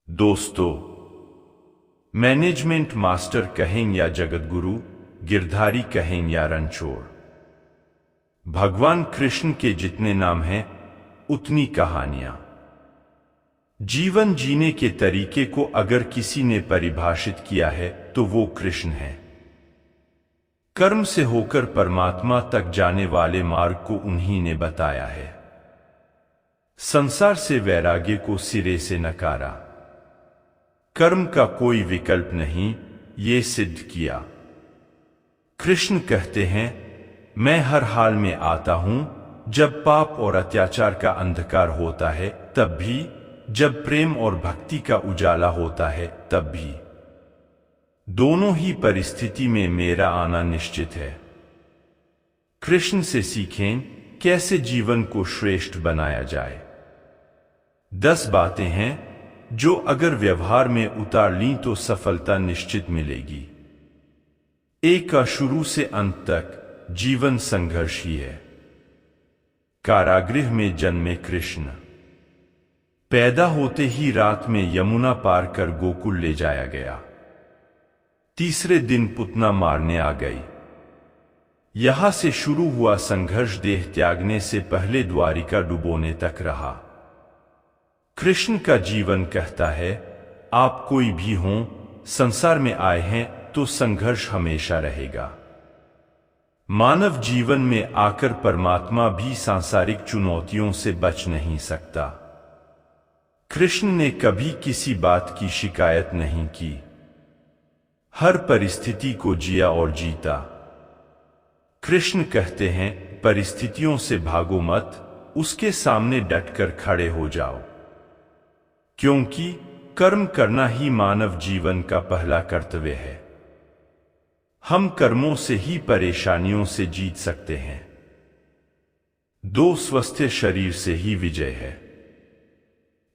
दोस्तों, management master कहें या जगतगुरु, गिरधारी कहें या रणछोड़, भगवान कृष्ण के जितने नाम हैं उतनी कहानियां। जीवन जीने के तरीके को अगर किसी ने परिभाषित किया है तो वो कृष्ण है। कर्म से होकर परमात्मा तक जाने वाले मार्ग को उन्हीं ने बताया है। संसार से वैराग्य को सिरे से नकारा, कर्म का कोई विकल्प नहीं, ये सिद्ध किया। कृष्ण कहते हैं, मैं हर हाल में आता हूं, जब पाप और अत्याचार का अंधकार होता है तब भी, जब प्रेम और भक्ति का उजाला होता है तब भी। दोनों ही परिस्थिति में मेरा आना निश्चित है। कृष्ण से सीखें कैसे जीवन को श्रेष्ठ बनाया जाए। 10 बातें हैं जो अगर व्यवहार में उतार लीं तो सफलता निश्चित मिलेगी। एक का शुरू से अंत तक जीवन संघर्ष ही है। कारागृह में जन्मे कृष्ण, पैदा होते ही रात में यमुना पार कर गोकुल ले जाया गया। तीसरे दिन पुतना मारने आ गई। यहां से शुरू हुआ संघर्ष देह त्यागने से पहले द्वारिका डुबोने तक रहा। कृष्ण का जीवन कहता है, आप कोई भी हों, संसार में आए हैं तो संघर्ष हमेशा रहेगा। मानव जीवन में आकर परमात्मा भी सांसारिक चुनौतियों से बच नहीं सकता। कृष्ण ने कभी किसी बात की शिकायत नहीं की। हर परिस्थिति को जिया और जीता। कृष्ण कहते हैं, परिस्थितियों से भागो मत, उसके सामने डटकर खड़े हो जाओ, क्योंकि कर्म करना ही मानव जीवन का पहला कर्तव्य है। हम कर्मों से ही परेशानियों से जीत सकते हैं। 2 स्वस्थ शरीर से ही विजय है।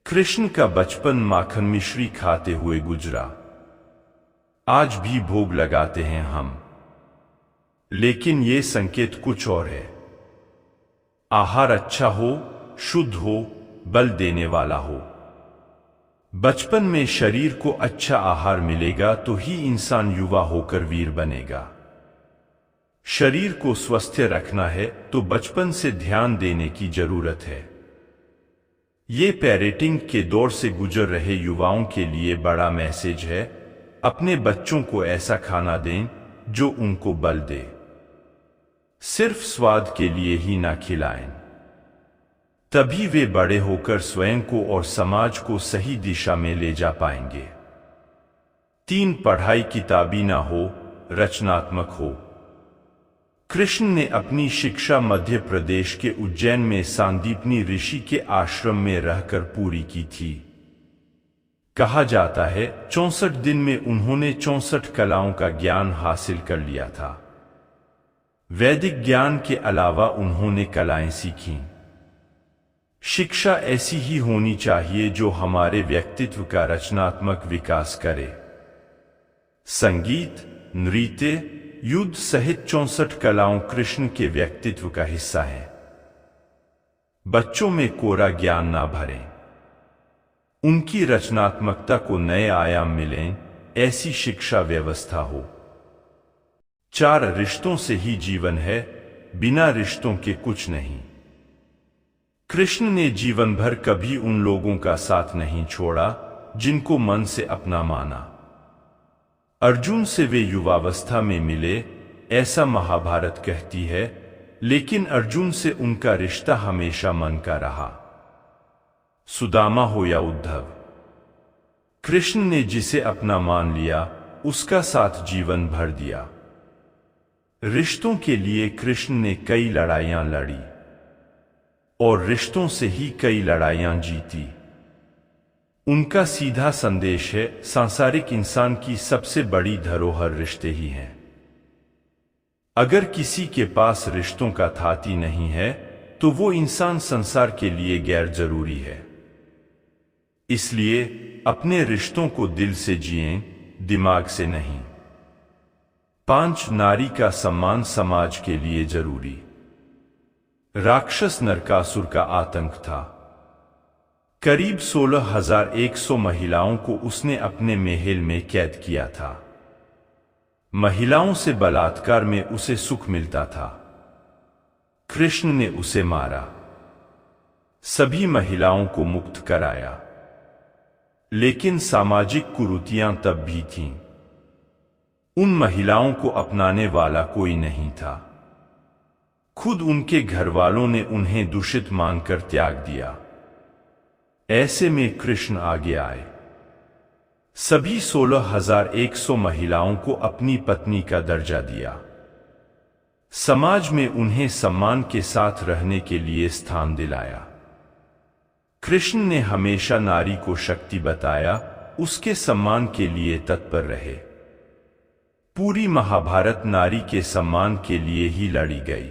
कृष्ण का बचपन माखन मिश्री खाते हुए गुजरा। आज भी भोग लगाते हैं हम, लेकिन ये संकेत कुछ और है। आहार अच्छा हो, शुद्ध हो, बल देने वाला हो। बचपन में शरीर को अच्छा आहार मिलेगा तो ही इंसान युवा होकर वीर बनेगा। शरीर को स्वस्थ रखना है तो बचपन से ध्यान देने की जरूरत है। ये पेरेंटिंग के दौर से गुजर रहे युवाओं के लिए बड़ा मैसेज है। अपने बच्चों को ऐसा खाना दें जो उनको बल दे। सिर्फ स्वाद के लिए ही ना खिलाएं, तभी वे बड़े होकर स्वयं को और समाज को सही दिशा में ले जा पाएंगे। 3 पढ़ाई किताबी ना हो, रचनात्मक हो। कृष्ण ने अपनी शिक्षा मध्य प्रदेश के उज्जैन में सांदीपनी ऋषि के आश्रम में रहकर पूरी की थी। कहा जाता है 64 दिन में उन्होंने 64 कलाओं का ज्ञान हासिल कर लिया था। वैदिक ज्ञान के अलावा उन्होंने कलाएं सीखीं। शिक्षा ऐसी ही होनी चाहिए जो हमारे व्यक्तित्व का रचनात्मक विकास करे। संगीत, नृत्य, युद्ध सहित 64 कलाओं कृष्ण के व्यक्तित्व का हिस्सा है। बच्चों में कोरा ज्ञान ना भरें, उनकी रचनात्मकता को नए आयाम मिलें, ऐसी शिक्षा व्यवस्था हो। 4 रिश्तों से ही जीवन है, बिना रिश्तों के कुछ नहीं। कृष्ण ने जीवन भर कभी उन लोगों का साथ नहीं छोड़ा जिनको मन से अपना माना। अर्जुन से वे युवावस्था में मिले, ऐसा महाभारत कहती है, लेकिन अर्जुन से उनका रिश्ता हमेशा मन का रहा। सुदामा हो या उद्धव, कृष्ण ने जिसे अपना मान लिया उसका साथ जीवन भर दिया। रिश्तों के लिए कृष्ण ने कई लड़ाइयां लड़ी और रिश्तों से ही कई लड़ाइयां जीती। उनका सीधा संदेश है, सांसारिक इंसान की सबसे बड़ी धरोहर रिश्ते ही हैं। अगर किसी के पास रिश्तों का थाती नहीं है तो वो इंसान संसार के लिए गैर जरूरी है। इसलिए अपने रिश्तों को दिल से जिएं, दिमाग से नहीं। 5 नारी का सम्मान समाज के लिए जरूरी। राक्षस नरकासुर का आतंक था। करीब 16,100 महिलाओं को उसने अपने महल में कैद किया था। महिलाओं से बलात्कार में उसे सुख मिलता था। कृष्ण ने उसे मारा, सभी महिलाओं को मुक्त कराया, लेकिन सामाजिक कुरीतियां तब भी थीं। उन महिलाओं को अपनाने वाला कोई नहीं था। खुद उनके घरवालों ने उन्हें दूषित मानकर त्याग दिया। ऐसे में कृष्ण आगे आए, सभी 16,100 महिलाओं को अपनी पत्नी का दर्जा दिया। समाज में उन्हें सम्मान के साथ रहने के लिए स्थान दिलाया। कृष्ण ने हमेशा नारी को शक्ति बताया, उसके सम्मान के लिए तत्पर रहे। पूरी महाभारत नारी के सम्मान के लिए ही लड़ी गई।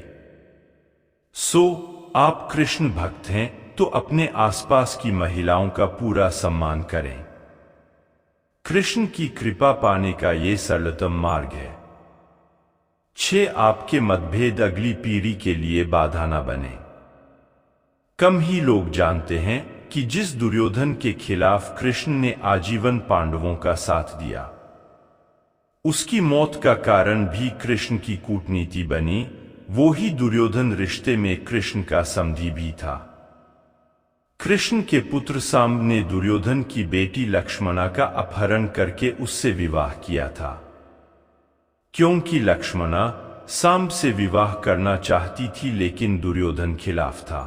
आप कृष्ण भक्त हैं तो अपने आसपास की महिलाओं का पूरा सम्मान करें। कृष्ण की कृपा पाने का ये सरलतम मार्ग है। 6 आपके मतभेद अगली पीढ़ी के लिए बाधा न बने। कम ही लोग जानते हैं कि जिस दुर्योधन के खिलाफ कृष्ण ने आजीवन पांडवों का साथ दिया, उसकी मौत का कारण भी कृष्ण की कूटनीति बनी। वो ही दुर्योधन रिश्ते में कृष्ण का समधी भी था। कृष्ण के पुत्र सांब ने दुर्योधन की बेटी लक्ष्मणा का अपहरण करके उससे विवाह किया था, क्योंकि लक्ष्मणा सांब से विवाह करना चाहती थी, लेकिन दुर्योधन खिलाफ था।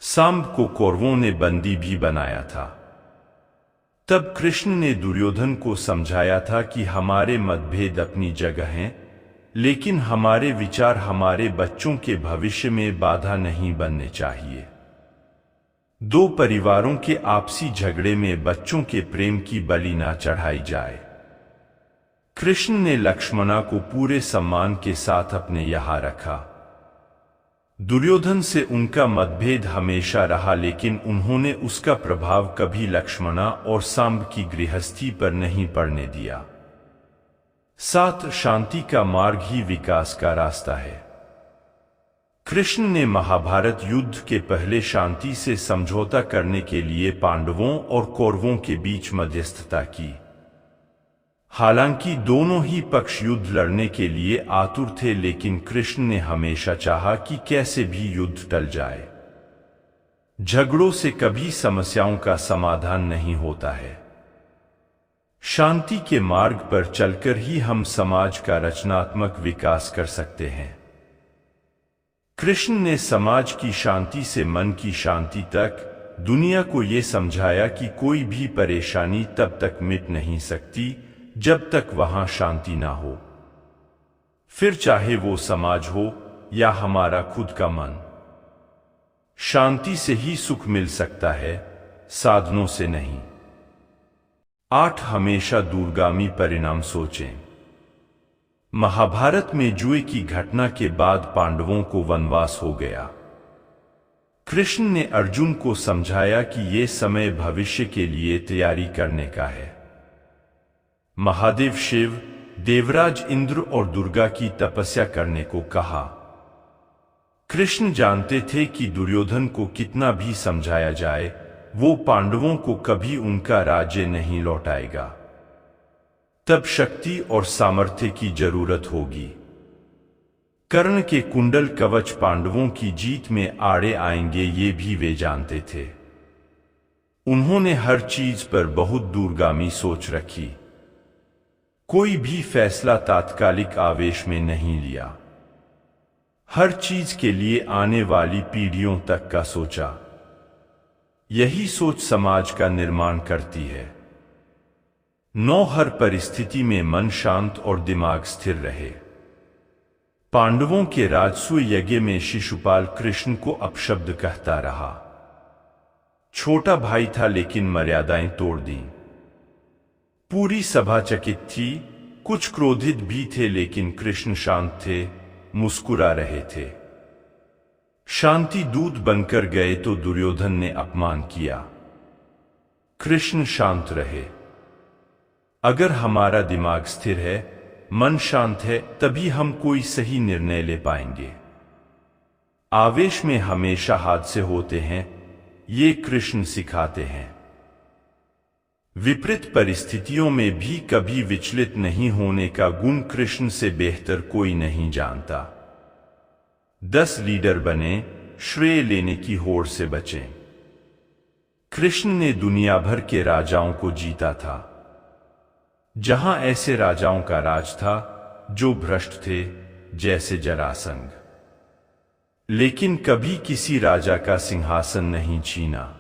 सांब को कौरवों ने बंदी भी बनाया था। तब कृष्ण ने दुर्योधन को समझाया था कि हमारे मतभेद अपनी जगह हैं, लेकिन हमारे विचार हमारे बच्चों के भविष्य में बाधा नहीं बनने चाहिए। 2 परिवारों के आपसी झगड़े में बच्चों के प्रेम की बलि ना चढ़ाई जाए। कृष्ण ने लक्ष्मणा को पूरे सम्मान के साथ अपने यहां रखा। दुर्योधन से उनका मतभेद हमेशा रहा, लेकिन उन्होंने उसका प्रभाव कभी लक्ष्मणा और सांब की गृहस्थी पर नहीं पड़ने दिया। शांति का मार्ग ही विकास का रास्ता है। कृष्ण ने महाभारत युद्ध के पहले शांति से समझौता करने के लिए पांडवों और कौरवों के बीच मध्यस्थता की। हालांकि दोनों ही पक्ष युद्ध लड़ने के लिए आतुर थे, लेकिन कृष्ण ने हमेशा चाहा कि कैसे भी युद्ध टल जाए। झगड़ों से कभी समस्याओं का समाधान नहीं होता है। शांति के मार्ग पर चलकर ही हम समाज का रचनात्मक विकास कर सकते हैं। कृष्ण ने समाज की शांति से मन की शांति तक दुनिया को ये समझाया कि कोई भी परेशानी तब तक मिट नहीं सकती जब तक वहां शांति ना हो, फिर चाहे वो समाज हो या हमारा खुद का मन। शांति से ही सुख मिल सकता है, साधनों से नहीं। 8 हमेशा दूरगामी परिणाम सोचें। महाभारत में जुए की घटना के बाद पांडवों को वनवास हो गया। कृष्ण ने अर्जुन को समझाया कि ये समय भविष्य के लिए तैयारी करने का है। महादेव शिव, देवराज इंद्र और दुर्गा की तपस्या करने को कहा। कृष्ण जानते थे कि दुर्योधन को कितना भी समझाया जाए, वो पांडवों को कभी उनका राज्य नहीं लौटाएगा। तब शक्ति और सामर्थ्य की जरूरत होगी। कर्ण के कुंडल कवच पांडवों की जीत में आड़े आएंगे, ये भी वे जानते थे। उन्होंने हर चीज पर बहुत दूरगामी सोच रखी। कोई भी फैसला तात्कालिक आवेश में नहीं लिया। हर चीज के लिए आने वाली पीढ़ियों तक का सोचा। यही सोच समाज का निर्माण करती है। 9 हर परिस्थिति में मन शांत और दिमाग स्थिर रहे। पांडवों के राजसूय यज्ञ में शिशुपाल कृष्ण को अपशब्द कहता रहा। छोटा भाई था लेकिन मर्यादाएं तोड़ दी। पूरी सभा चकित थी, कुछ क्रोधित भी थे, लेकिन कृष्ण शांत थे, मुस्कुरा रहे थे। शांति दूत बनकर गए तो दुर्योधन ने अपमान किया। कृष्ण शांत रहे। अगर हमारा दिमाग स्थिर है, मन शांत है, तभी हम कोई सही निर्णय ले पाएंगे। आवेश में हमेशा हादसे होते हैं, ये कृष्ण सिखाते हैं। विपरीत परिस्थितियों में भी कभी विचलित नहीं होने का गुण कृष्ण से बेहतर कोई नहीं जानता। 10 लीडर बने, श्रेय लेने की होड़ से बचें। कृष्ण ने दुनिया भर के राजाओं को जीता था। जहां ऐसे राजाओं का राज था जो भ्रष्ट थे, जैसे जरासंध, लेकिन कभी किसी राजा का सिंहासन नहीं छीना।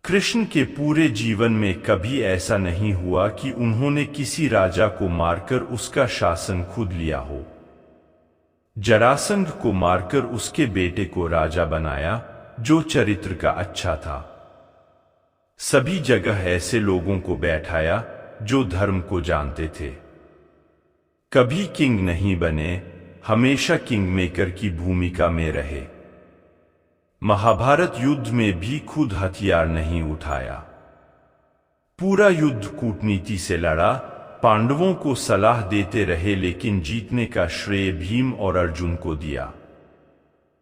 कृष्ण के पूरे जीवन में कभी ऐसा नहीं हुआ कि उन्होंने किसी राजा को मारकर उसका शासन खुद लिया हो। जरासंध को मारकर उसके बेटे को राजा बनाया जो चरित्र का अच्छा था। सभी जगह ऐसे लोगों को बैठाया जो धर्म को जानते थे। कभी किंग नहीं बने, हमेशा किंग मेकर की भूमिका में रहे। महाभारत युद्ध में भी खुद हथियार नहीं उठाया। पूरा युद्ध कूटनीति से लड़ा, पांडवों को सलाह देते रहे, लेकिन जीतने का श्रेय भीम और अर्जुन को दिया।